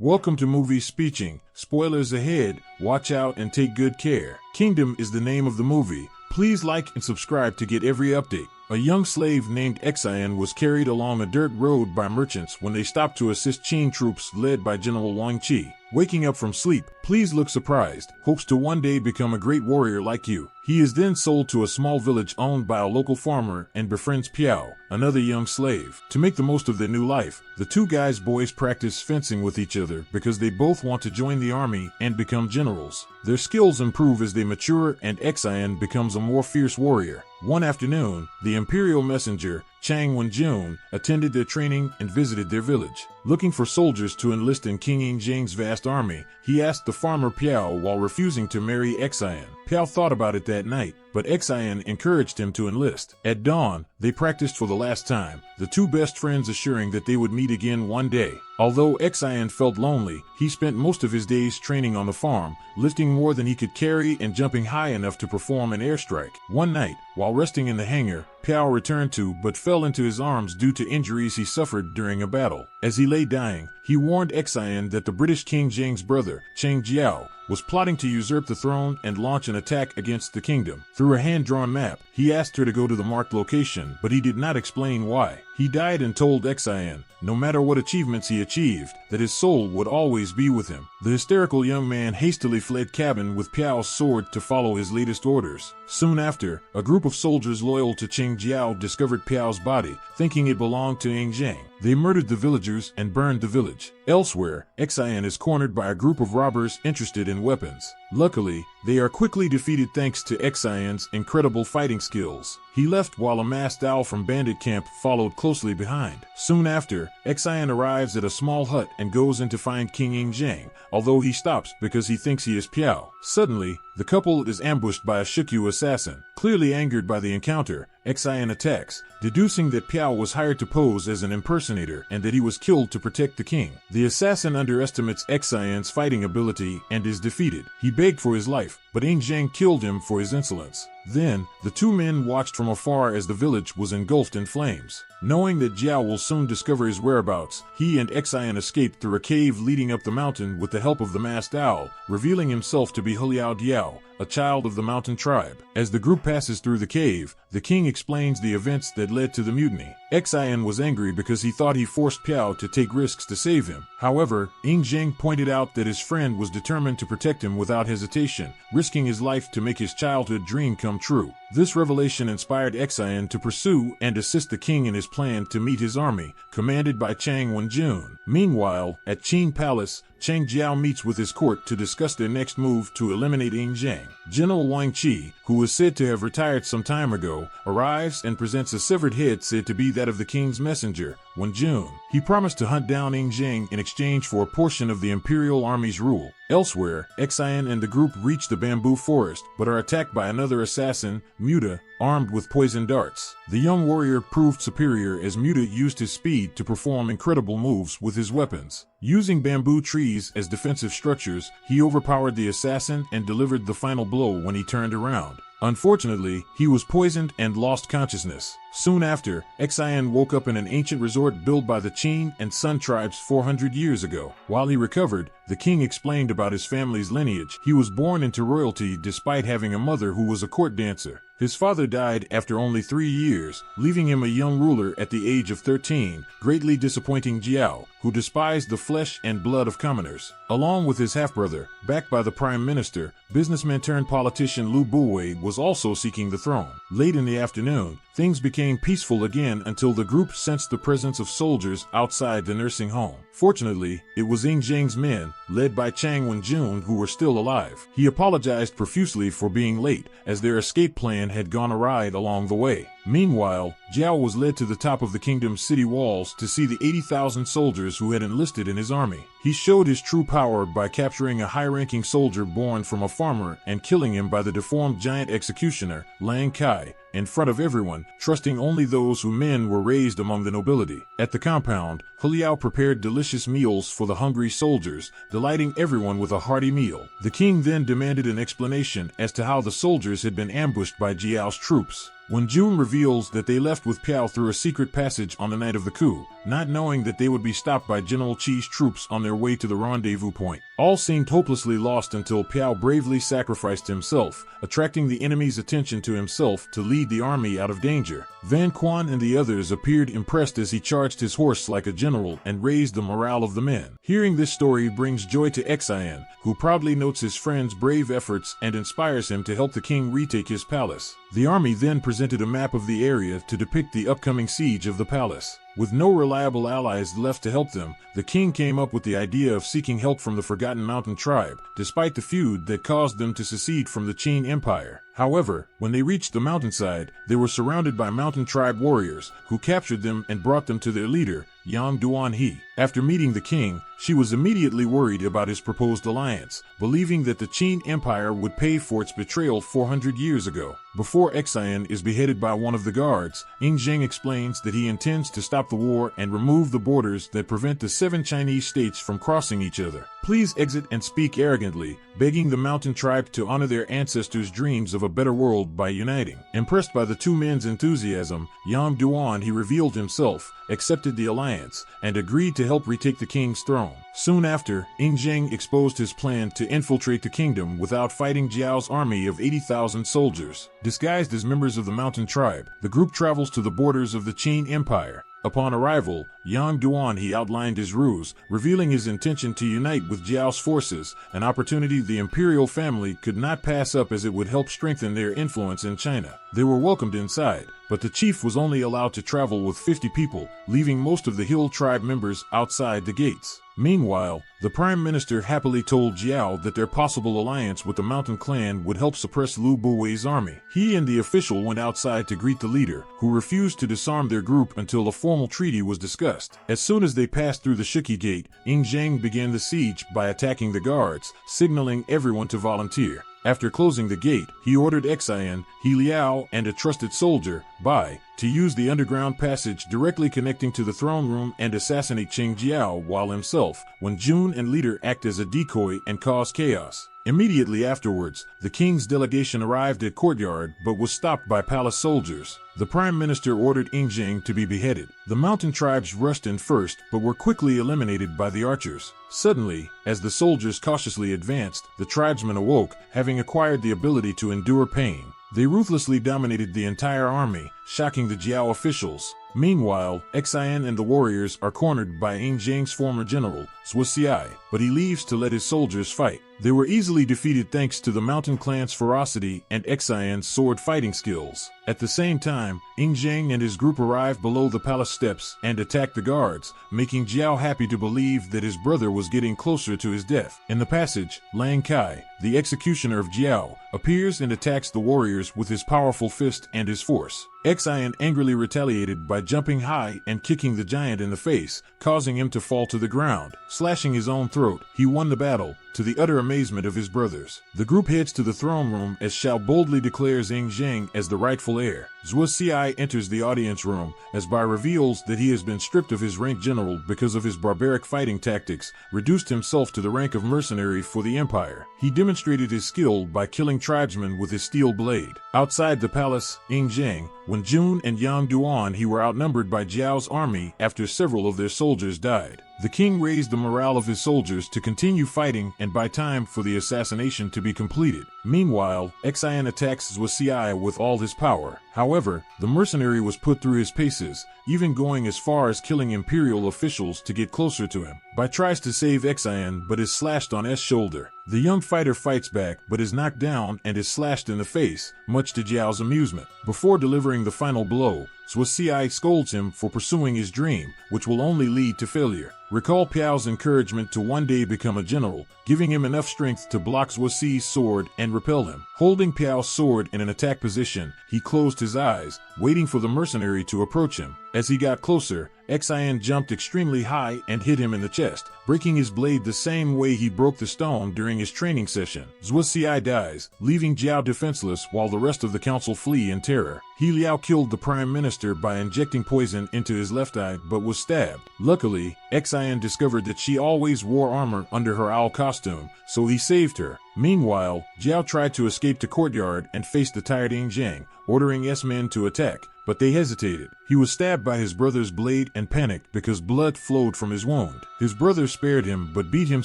Welcome to Movie Speeching. Spoilers ahead, watch out and take good care. Kingdom is the name of the movie. Please like and subscribe to get every update. A young slave named Xian was carried along a dirt road by merchants when they stopped to assist Qing troops led by General Wang Qi. Waking up from sleep, please look surprised, hopes to one day become a great warrior like you. He is then sold to a small village owned by a local farmer and befriends Piao, another young slave. To make the most of their new life, the two boys practice fencing with each other because they both want to join the army and become generals. Their skills improve as they mature and Xian becomes a more fierce warrior. One afternoon, the imperial messenger, Chang Wenjun, attended their training and visited their village. Looking for soldiers to enlist in King Yingzhang's vast army, he asked the farmer Piao while refusing to marry Xian. Piao thought about it that night, but Xian encouraged him to enlist. At dawn, they practiced for the last time, the two best friends assuring that they would meet again one day. Although Xian felt lonely, he spent most of his days training on the farm, lifting more than he could carry and jumping high enough to perform an airstrike. One night, while resting in the hangar, Piao returned to but fell into his arms due to injuries he suffered during a battle. As he lay dying, he warned Xian that the British King Zheng's brother, Cheng Jiao, was plotting to usurp the throne and launch an attack against the kingdom. Through a hand-drawn map, he asked her to go to the marked location, but he did not explain why. He died and told Xian, no matter what achievements he achieved, that his soul would always be with him. The hysterical young man hastily fled cabin with Piao's sword to follow his latest orders. Soon after, a group of soldiers loyal to Cheng Jiao discovered Piao's body, thinking it belonged to Yingzhang. They murdered the villagers and burned the village. Elsewhere, Xian is cornered by a group of robbers interested in weapons. Luckily, they are quickly defeated thanks to Xian's incredible fighting skills. He left while a masked owl from bandit camp followed closely behind. Soon after, Xian arrives at a small hut and goes in to find King Yingzhang, although he stops because he thinks he is Piao. Suddenly, the couple is ambushed by a Shikyu assassin. Clearly angered by the encounter, Xian attacks, deducing that Piao was hired to pose as an impersonator and that he was killed to protect the king. The assassin underestimates Xian's fighting ability and is defeated. He begged for his life, but Yingzhang killed him for his insolence. Then, the two men watched from afar as the village was engulfed in flames. Knowing that Jiao will soon discover his whereabouts, he and Xian escaped through a cave leading up the mountain with the help of the masked owl, revealing himself to be Huliao Diao, a child of the mountain tribe. As the group passes through the cave, the king explains the events that led to the mutiny. Xian was angry because he thought he forced Piao to take risks to save him. However, Yingzhang pointed out that his friend was determined to protect him without hesitation, risking his life to make his childhood dream come true. This revelation inspired Xian to pursue and assist the king in his plan to meet his army, commanded by Chang Wenjun. Meanwhile, at Qin Palace, Cheng Jiao meets with his court to discuss their next move to eliminate Yingzhang. General Wang Qi, who is said to have retired some time ago, arrives and presents a severed head said to be that of the king's messenger, Wenjun. He promised to hunt down Yingzhang in exchange for a portion of the imperial army's rule. Elsewhere, Xian and the group reach the bamboo forest, but are attacked by another assassin, Muta, armed with poison darts. The young warrior proved superior as Muta used his speed to perform incredible moves with his weapons. Using bamboo trees as defensive structures, he overpowered the assassin and delivered the final blow when he turned around. Unfortunately, he was poisoned and lost consciousness. Soon after, Xian woke up in an ancient resort built by the Qin and Sun tribes 400 years ago. While he recovered, the king explained about his family's lineage. He was born into royalty despite having a mother who was a court dancer. His father died after only 3 years, leaving him a young ruler at the age of 13, greatly disappointing Jiao, who despised the flesh and blood of commoners. Along with his half-brother, backed by the prime minister, businessman-turned-politician Lu Buwei was also seeking the throne. Late in the afternoon, things became peaceful again until the group sensed the presence of soldiers outside the nursing home. Fortunately, it was Yingzhang's men, led by Chang Wenjun, who were still alive. He apologized profusely for being late, as their escape plan had gone awry along the way. Meanwhile, Jiao was led to the top of the kingdom's city walls to see the 80,000 soldiers who had enlisted in his army. He showed his true power by capturing a high-ranking soldier born from a farmer and killing him by the deformed giant executioner, Lang Kai, in front of everyone, trusting only those whose men were raised among the nobility. At the compound, Huliao prepared delicious meals for the hungry soldiers, delighting everyone with a hearty meal. The king then demanded an explanation as to how the soldiers had been ambushed by Jiao's troops. when June reveals that they left with Piao through a secret passage on the night of the coup, not knowing that they would be stopped by General Qi's troops on their way to the rendezvous point. All seemed hopelessly lost until Piao bravely sacrificed himself, attracting the enemy's attention to himself to lead the army out of danger. Van Quan and the others appeared impressed as he charged his horse like a general and raised the morale of the men. Hearing this story brings joy to Xian, who proudly notes his friend's brave efforts and inspires him to help the king retake his palace. The army then presented a map of the area to depict the upcoming siege of the palace. With no reliable allies left to help them, the king came up with the idea of seeking help from the Forgotten Mountain tribe, despite the feud that caused them to secede from the Qin Empire. However, when they reached the mountainside, they were surrounded by mountain tribe warriors, who captured them and brought them to their leader, Yang Duanhe. After meeting the king, she was immediately worried about his proposed alliance, believing that the Qin Empire would pay for its betrayal 400 years ago. Before Xian is beheaded by one of the guards, Ying Zheng explains that he intends to stop the war and remove the borders that prevent the 7 Chinese states from crossing each other. Please exit and speak arrogantly, begging the mountain tribe to honor their ancestors' dreams of a better world by uniting. Impressed by the two men's enthusiasm, Yang Duanhe revealed himself, accepted the alliance, and agreed to help retake the king's throne. Soon after, Ying Zheng exposed his plan to infiltrate the kingdom without fighting Jiao's army of 80,000 soldiers. Disguised as members of the mountain tribe, the group travels to the borders of the Qin Empire. Upon arrival, Yang Duanhe outlined his ruse, revealing his intention to unite with Jiao's forces, an opportunity the imperial family could not pass up as it would help strengthen their influence in China. They were welcomed inside, but the chief was only allowed to travel with 50 people, leaving most of the hill tribe members outside the gates. Meanwhile, the prime minister happily told Jiao that their possible alliance with the mountain clan would help suppress Lu Buwei's army. He and the official went outside to greet the leader, who refused to disarm their group until a formal treaty was discussed. As soon as they passed through the Shuqi Gate, Ying Zheng began the siege by attacking the guards, signaling everyone to volunteer. After closing the gate, he ordered Xian, He Liao, and a trusted soldier, Bai, to use the underground passage directly connecting to the throne room and assassinate Qing Jiao while himself, when Jun and leader act as a decoy and cause chaos. Immediately afterwards, the king's delegation arrived at courtyard but was stopped by palace soldiers. The prime minister ordered Ying Zheng to be beheaded. The mountain tribes rushed in first but were quickly eliminated by the archers. Suddenly, as the soldiers cautiously advanced, the tribesmen awoke, having acquired the ability to endure pain. They ruthlessly dominated the entire army, shocking the Jiao officials. Meanwhile, Xian and the warriors are cornered by Ying Zheng's former general, Zhuo Xi, but he leaves to let his soldiers fight. They were easily defeated thanks to the mountain clan's ferocity and Xian's sword fighting skills. At the same time, Ying Zheng and his group arrived below the palace steps and attacked the guards, making Jiao happy to believe that his brother was getting closer to his death. In the passage, Lang Kai, the executioner of Jiao, appears and attacks the warriors with his powerful fist and his force. Xian angrily retaliated by jumping high and kicking the giant in the face, causing him to fall to the ground. Slashing his own throat, he won the battle, to the utter amazement of his brothers. The group heads to the throne room as Xiao boldly declares Ying Zheng as the rightful heir. Zhuo Xi enters the audience room, as Bai reveals that he has been stripped of his rank general because of his barbaric fighting tactics, reduced himself to the rank of mercenary for the empire. He demonstrated his skill by killing tribesmen with his steel blade. Outside the palace, Ying Zheng, when Jun and Yang Duanhe were outnumbered by Jiao's army after several of their soldiers died. The king raised the morale of his soldiers to continue fighting and buy time for the assassination to be completed. Meanwhile, Xian attacks Zhuo Xi with all his power. However, the mercenary was put through his paces, even going as far as killing imperial officials to get closer to him. Bai tries to save Xian but is slashed on his shoulder. The young fighter fights back but is knocked down and is slashed in the face, much to Jiao's amusement. Before delivering the final blow, Zhuo Xi scolds him for pursuing his dream, which will only lead to failure. Recall Piao's encouragement to one day become a general, giving him enough strength to block Zhuo Xi's sword and repel him. Holding Piao's sword in an attack position, he closed his eyes, waiting for the mercenary to approach him. As he got closer, Xian jumped extremely high and hit him in the chest, breaking his blade the same way he broke the stone during his training session. Zhuo Xi dies, leaving Jiao defenseless while the rest of the council flee in terror. He Liao killed the prime minister by injecting poison into his left eye but was stabbed. Luckily, Xian discovered that she always wore armor under her owl costume, so he saved her. Meanwhile, Jiao tried to escape to courtyard and faced the tired Ing Zhang, ordering S-men to attack, but they hesitated. He was stabbed by his brother's blade and panicked because blood flowed from his wound. His brother spared him but beat him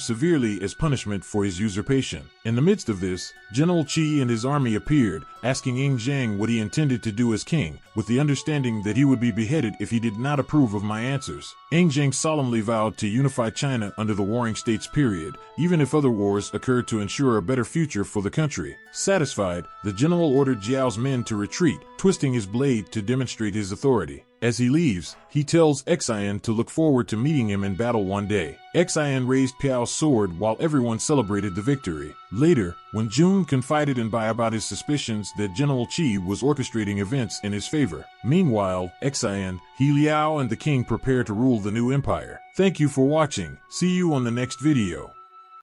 severely as punishment for his usurpation. In the midst of this, General Qi and his army appeared, asking Ing Zhang what he intended to do as king, with the understanding that he would be beheaded if he did not approve of my answers. Ing Zhang solemnly vowed to unify China under the Warring States period, even if other wars occurred, to ensure a better future for the country. Satisfied, the general ordered Jiao's men to retreat, twisting his blade to demonstrate his authority. As he leaves, he tells Xian to look forward to meeting him in battle one day. Xian raised Piao's sword while everyone celebrated the victory. Later, when Jun confided in Bai about his suspicions that General Qi was orchestrating events in his favor. Meanwhile, Xian, He Liao and the king prepare to rule the new empire. Thank you for watching. See you on the next video.